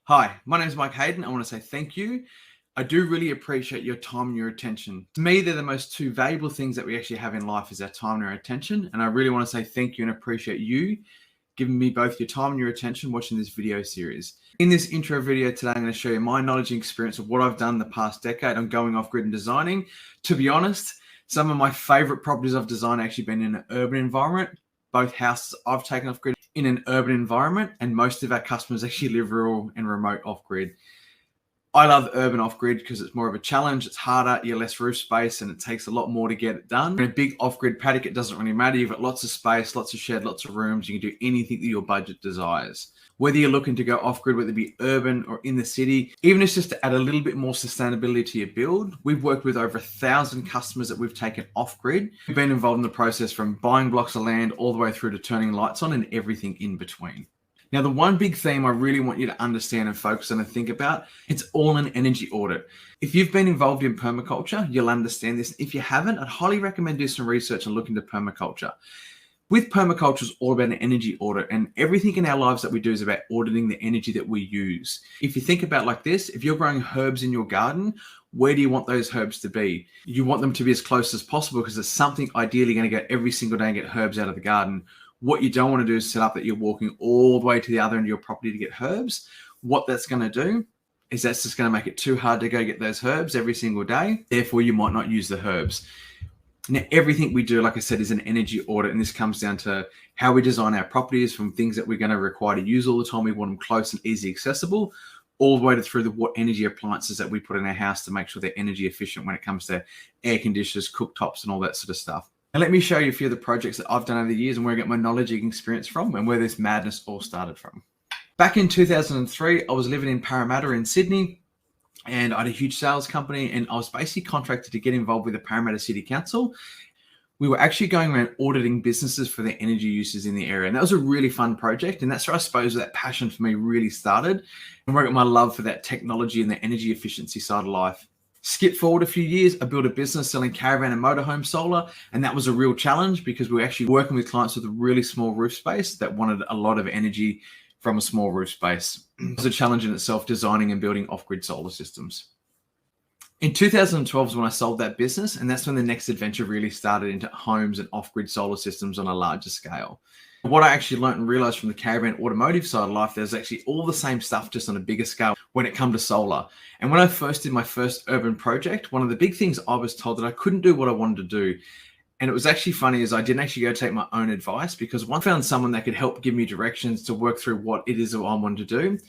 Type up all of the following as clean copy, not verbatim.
Hi, my name is Mike Haydon. I want to say thank you. I do really appreciate your time and your attention. To me, they're the most two valuable things that we actually have in life is our time and our attention. And I really want to say thank you and appreciate you giving me both your time and your attention watching this video series. In this intro video today, I'm going to show you my knowledge and experience of what I've done the past decade on going off-grid and designing. To be honest, some of my favorite properties I've designed have actually been in an urban environment. Both houses I've taken off-grid in an urban environment, and most of our customers actually live rural and remote off-grid. I love urban off-grid because it's more of a challenge, it's harder, you have less roof space, and it takes a lot more to get it done. In a big off-grid paddock, it doesn't really matter. You've got lots of space, lots of shed, lots of rooms. You can do anything that your budget desires. Whether you're looking to go off-grid, whether it be urban or in the city, even if it's just to add a little bit more sustainability to your build, we've worked with over 1,000 customers that we've taken off-grid. We've been involved in the process from buying blocks of land all the way through to turning lights on and everything in between. Now, the one big theme I really want you to understand and focus on and think about, it's all an energy audit. If you've been involved in permaculture, you'll understand this. If you haven't, I'd highly recommend doing some research and look into permaculture. With permaculture, it's all about an energy audit, and everything in our lives that we do is about auditing the energy that we use. If you think about it like this, if you're growing herbs in your garden, where do you want those herbs to be? You want them to be as close as possible because it's something ideally going to go every single day and get herbs out of the garden. What you don't want to do is set up that you're walking all the way to the other end of your property to get herbs. What that's going to do is that's just going to make it too hard to go get those herbs every single day. Therefore, you might not use the herbs. Now, everything we do, like I said, is an energy audit, and this comes down to how we design our properties, from things that we're going to require to use all the time. We want them close and easy accessible, all the way to through what energy appliances that we put in our house to make sure they're energy efficient when it comes to air conditioners, cooktops, and all that sort of stuff. And let me show you a few of the projects that I've done over the years and where I get my knowledge and experience from and where this madness all started from. Back in 2003, I was living in Parramatta in Sydney, and I had a huge sales company, and I was basically contracted to get involved with the Parramatta City Council. We were actually going around auditing businesses for their energy uses in the area. And that was a really fun project. And that's where I suppose that passion for me really started, and where I got my love for that technology and the energy efficiency side of life. Skip forward a few years, I built a business selling caravan and motorhome solar, and that was a real challenge because we were actually working with clients with a really small roof space that wanted a lot of energy from a small roof space. It was a challenge in itself, designing and building off-grid solar systems. In 2012 is when I sold that business, and that's when the next adventure really started into homes and off-grid solar systems on a larger scale. What I actually learned and realized from the caravan automotive side of life, there's actually all the same stuff, just on a bigger scale when it comes to solar. And when I first did my first urban project, one of the big things I was told that I couldn't do what I wanted to do. And it was actually funny is I didn't actually go take my own advice, because once I found someone that could help give me directions to work through what it is that I wanted to do,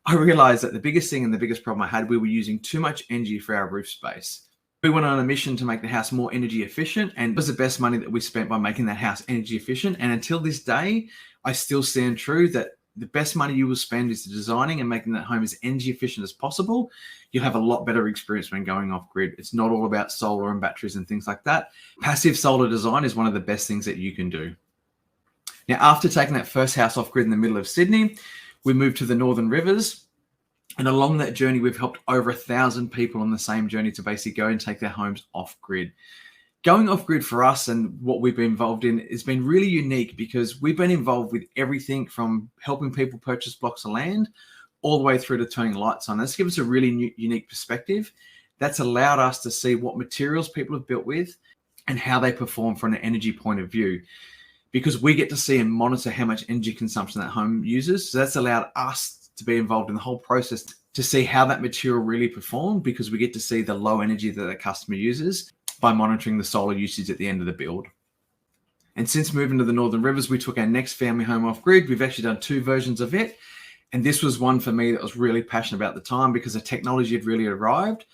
I realized that the biggest thing and the biggest problem I had, we were using too much energy for our roof space. We went on a mission to make the house more energy efficient, and it was the best money that we spent by making that house energy efficient. And until this day, I still stand true that the best money you will spend is designing and making that home as energy efficient as possible. You'll have a lot better experience when going off grid. It's not all about solar and batteries and things like that. Passive solar design is one of the best things that you can do. Now, after taking that first house off grid in the middle of Sydney, we moved to the Northern Rivers. And along that journey, we've helped over 1,000 people on the same journey to basically go and take their homes off grid. Going off grid for us and what we've been involved in has been really unique, because we've been involved with everything from helping people purchase blocks of land all the way through to turning lights on. That's given us a really unique perspective. That's allowed us to see what materials people have built with and how they perform from an energy point of view, because we get to see and monitor how much energy consumption that home uses. So that's allowed us to be involved in the whole process to see how that material really performed, because we get to see the low energy that the customer uses by monitoring the solar usage at the end of the build. And since moving to the Northern Rivers, we took our next family home off grid. We've actually done 2 versions of it. And this was one for me that I was really passionate about at the time, because the technology had really arrived.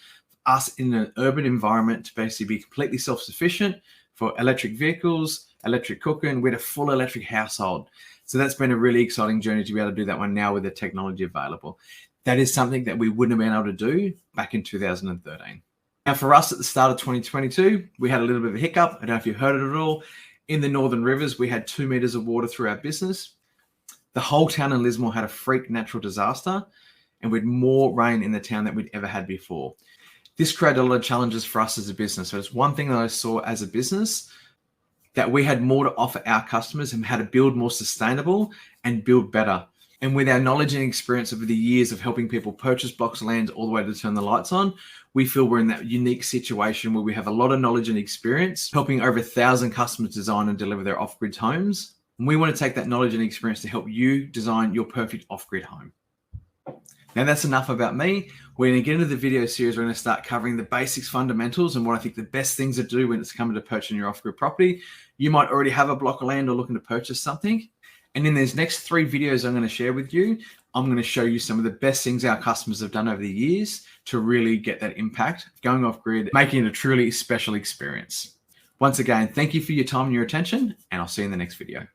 Us in an urban environment to basically be completely self-sufficient for electric vehicles, electric cooking. We had a full electric household. So that's been a really exciting journey to be able to do that one now with the technology available. That is something that we wouldn't have been able to do back in 2013. Now, for us at the start of 2022, we had a little bit of a hiccup. I don't know if you've heard it at all. In the Northern Rivers, we had 2 meters of water through our business. The whole town in Lismore had a freak natural disaster, and we had more rain in the town than we'd ever had before. This created a lot of challenges for us as a business. So it's one thing that I saw as a business, that we had more to offer our customers and how to build more sustainable and build better. And with our knowledge and experience over the years of helping people purchase blocks of land all the way to turn the lights on, we feel we're in that unique situation where we have a lot of knowledge and experience helping over 1,000 customers design and deliver their off-grid homes. And we want to take that knowledge and experience to help you design your perfect off-grid home. Now that's enough about me. We're going to get into the video series. We're going to start covering the basics, fundamentals, and what I think the best things to do when it's coming to purchasing your off-grid property. You might already have a block of land or looking to purchase something. And in these next 3 videos I'm going to share with you, I'm going to show you some of the best things our customers have done over the years to really get that impact of going off-grid, making it a truly special experience. Once again, thank you for your time and your attention, and I'll see you in the next video.